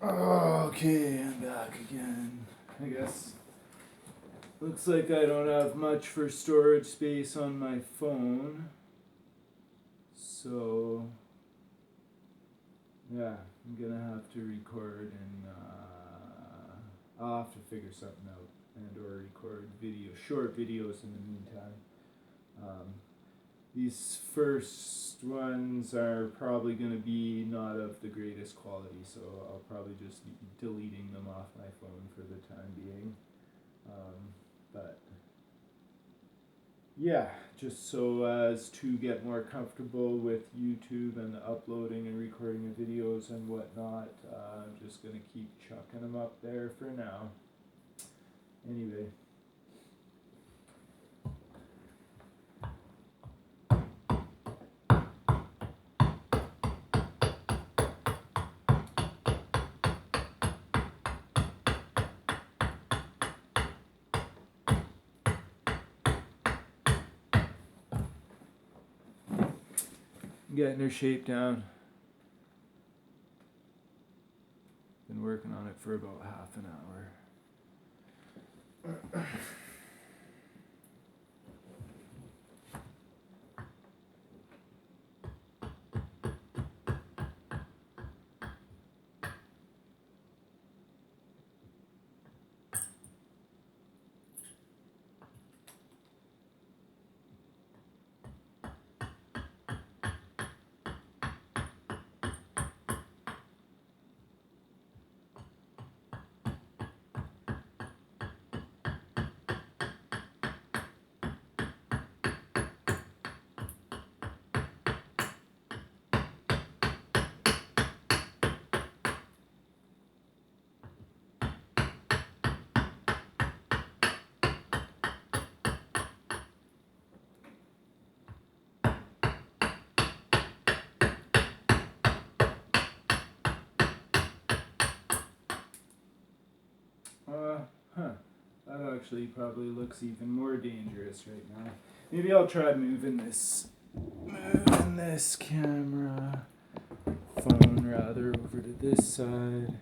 Okay, I'm back again. I guess. Looks like I don't have much for storage space on my phone. So, yeah, I'm gonna have to record and I'll have to figure something out and or record short videos in the meantime. Um, these first ones are probably going to be not of the greatest quality, so I'll probably just be deleting them off my phone for the time being. But yeah, just so as to get more comfortable with YouTube and the uploading and recording of videos and whatnot, I'm just going to keep chucking them up there for now. Anyway. Getting her shape down. Been working on it for about half an hour. That actually probably looks even more dangerous right now. Maybe I'll try moving this camera phone rather over to this side.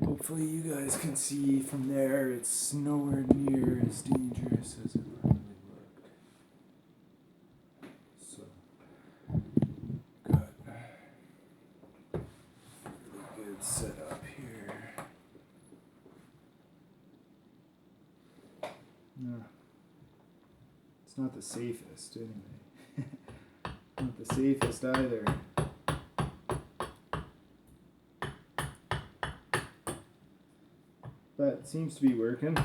Hopefully you guys can see from there it's nowhere near as dangerous as it probably looked. So got really good setup here. No. It's not the safest anyway. Not the safest either. But it seems to be working.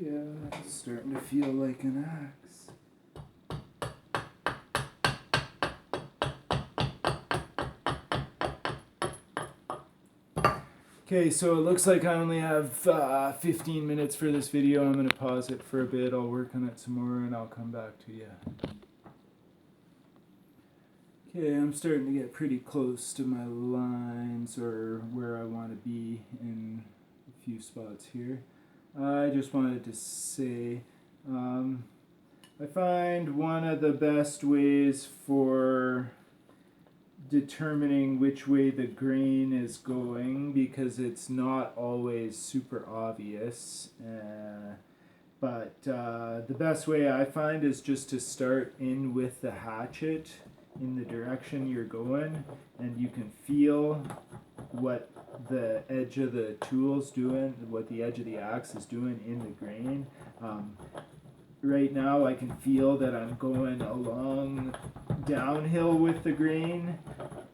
Yeah, it's starting to feel like an axe. Okay, so it looks like I only have 15 minutes for this video. I'm going to pause it for a bit. I'll work on it some more and I'll come back to you. Okay, I'm starting to get pretty close to my lines or where I want to be in a few spots here. I just wanted to say, I find one of the best ways for determining which way the grain is going, because it's not always super obvious, but the best way I find is just to start in with the hatchet in the direction you're going, and you can feel what the edge of the tool's doing, what the edge of the axe is doing in the grain. Right now I can feel that I'm going along downhill with the grain,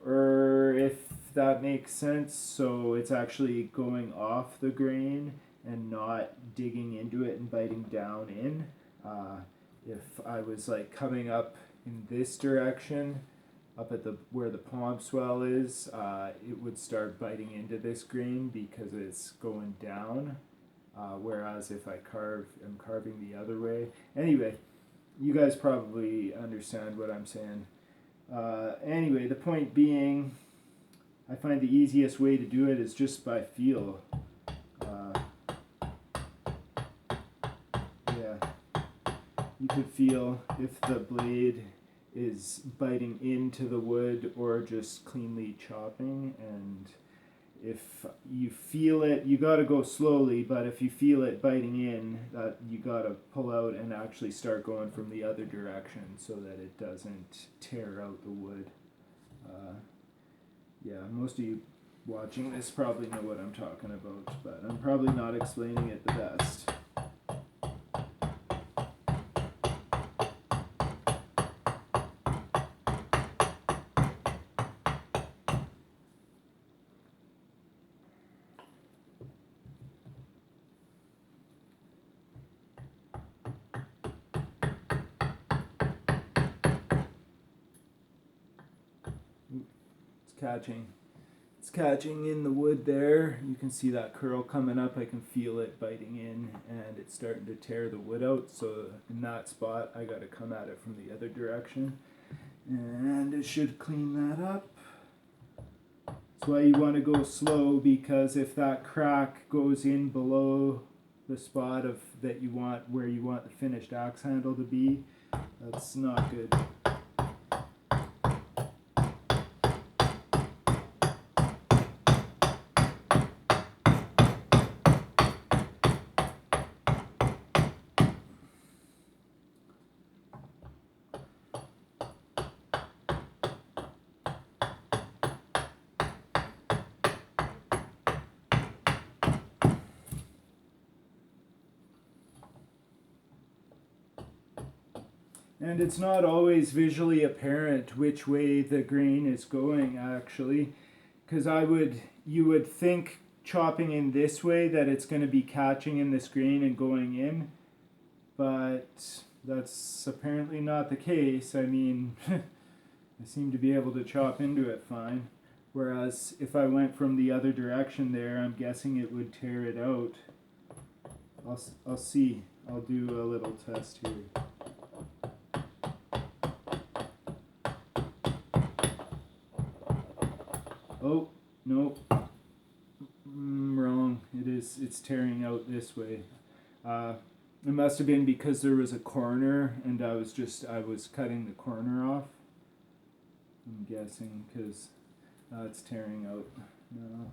or if that makes sense, so it's actually going off the grain and not digging into it and biting down in. If I was like coming up in this direction, up at the where the palm swell is, it would start biting into this grain because it's going down. whereas if I'm carving the other way. Anyway, you guys probably understand what I'm saying. Anyway, the point being, I find the easiest way to do it is just by feel. Yeah, you could feel if the blade is biting into the wood or just cleanly chopping, and if you feel it, you got to go slowly, but if you feel it biting in, you got to pull out and actually start going from the other direction so that it doesn't tear out the wood. Yeah, most of you watching this probably know what I'm talking about, but I'm probably not explaining it the best. It's catching in the wood there. You can see that curl coming up. I can feel it biting in, and it's starting to tear the wood out. So in that spot, I got to come at it from the other direction, and it should clean that up. That's why you want to go slow, because if that crack goes in below the spot of that you want, where you want the finished axe handle to be, that's not good. And it's not always visually apparent which way the grain is going, actually, because you would think chopping in this way that it's going to be catching in this grain and going in, but that's apparently not the case. I mean, I seem to be able to chop into it fine, whereas if I went from the other direction there, I'm guessing it would tear it out. I'll see. I'll do a little test here. Oh, no. Wrong. It's tearing out this way. It must have been because there was a corner and I was cutting the corner off. I'm guessing, because it's tearing out now.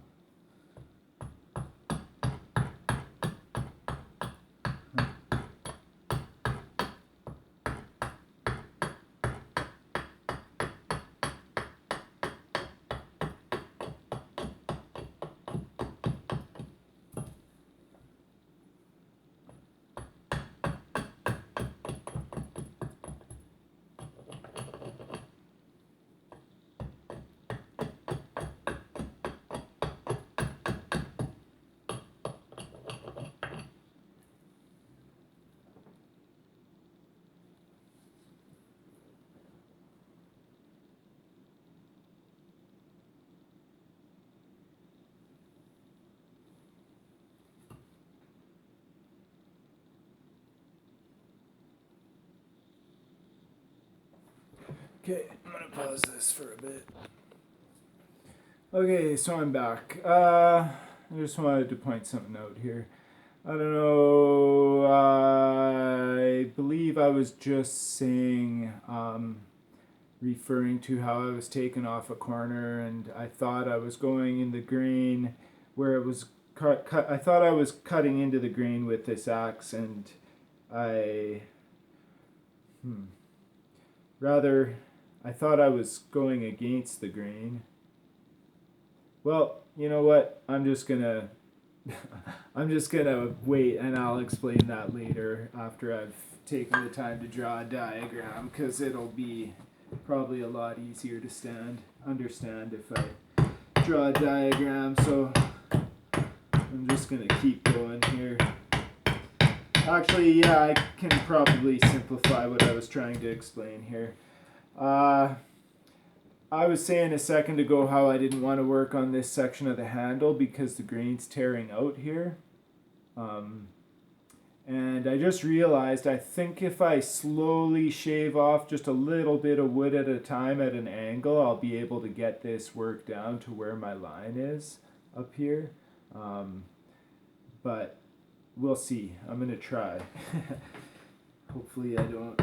Okay, I'm going to pause this for a bit. Okay, so I'm back. I just wanted to point something out here. I don't know, I believe I was just saying, referring to how I was taking off a corner and I thought I was going in the grain where it was I thought I was cutting into the grain with this axe, and rather, I thought I was going against the grain. Well, you know what? I'm just gonna wait, and I'll explain that later after I've taken the time to draw a diagram, because it'll be probably a lot easier to understand if I draw a diagram. So I'm just gonna keep going here. Actually, yeah, I can probably simplify what I was trying to explain here. I was saying a second ago how I didn't want to work on this section of the handle because the grain's tearing out here. And I just realized, I think if I slowly shave off just a little bit of wood at a time at an angle, I'll be able to get this work down to where my line is up here. But we'll see. I'm going to try. Hopefully I don't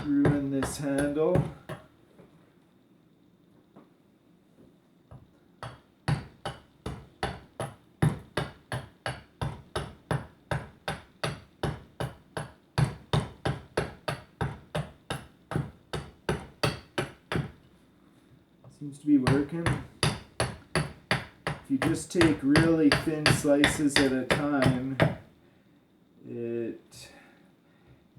ruin this handle. Seems to be working. If you just take really thin slices at a time, it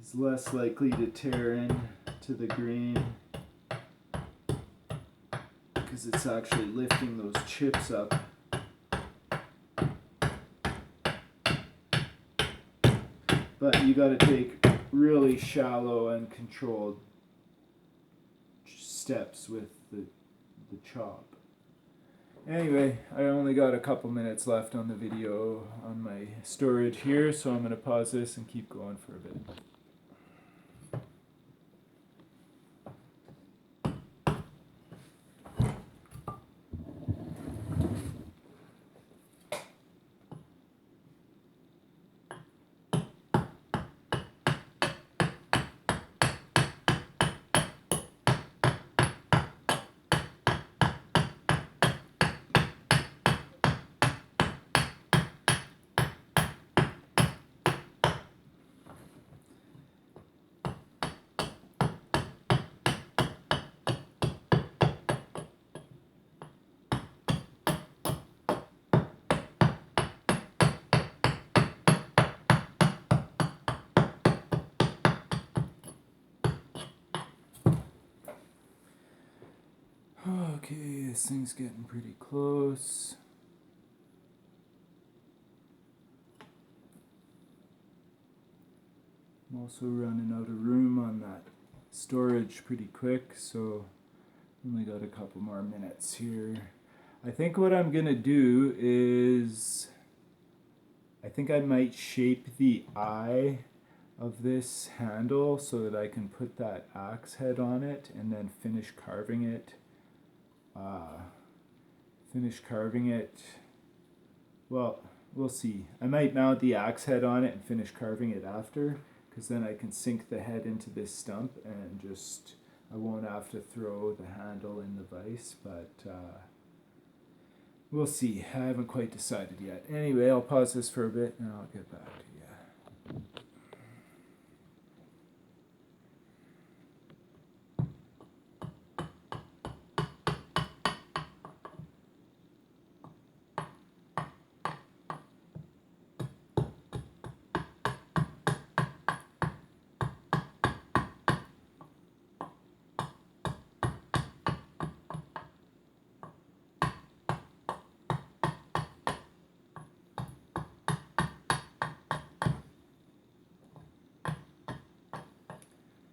is less likely to tear into the grain because it's actually lifting those chips up. But you got to take really shallow and controlled steps with the chop. Anyway, I only got a couple minutes left on the video on my storage here, so I'm going to pause this and keep going for a bit. Okay, this thing's getting pretty close. I'm also running out of room on that storage pretty quick, so only got a couple more minutes here. I think what I'm gonna do is, I think I might shape the eye of this handle so that I can put that axe head on it and then finish carving it. Well, we'll see. I might mount the axe head on it and finish carving it after, because then I can sink the head into this stump and just, I won't have to throw the handle in the vise, but we'll see. I haven't quite decided yet. Anyway, I'll pause this for a bit and I'll get back to you.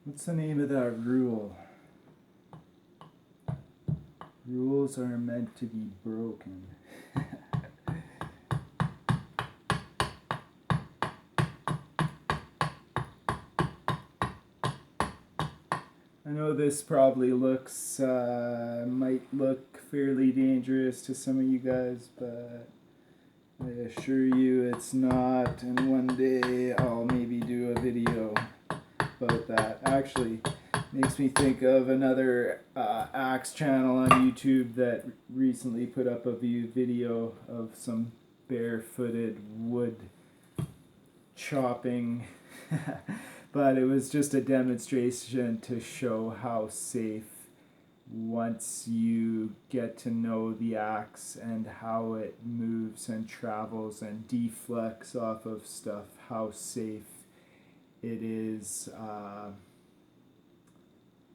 What's the name of that rule? Rules are meant to be broken. I know this probably looks, might look fairly dangerous to some of you guys, but I assure you it's not, and one day I'll maybe do a video about that. Actually, makes me think of another axe channel on YouTube that recently put up a video of some barefooted wood chopping. But it was just a demonstration to show how safe, once you get to know the axe and how it moves and travels and deflects off of stuff, how safe it is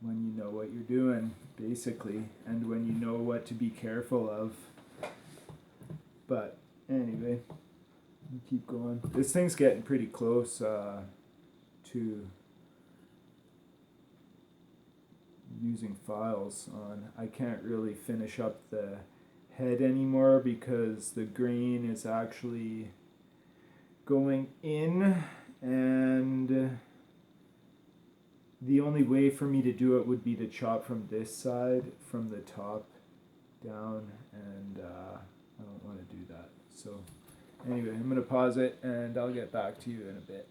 when you know what you're doing, basically, and when you know what to be careful of. But anyway, we'll keep going. This thing's getting pretty close to using files on. I can't really finish up the head anymore because the grain is actually going in, and the only way for me to do it would be to chop from this side, from the top down, and I don't want to do that. So anyway, I'm going to pause it and I'll get back to you in a bit.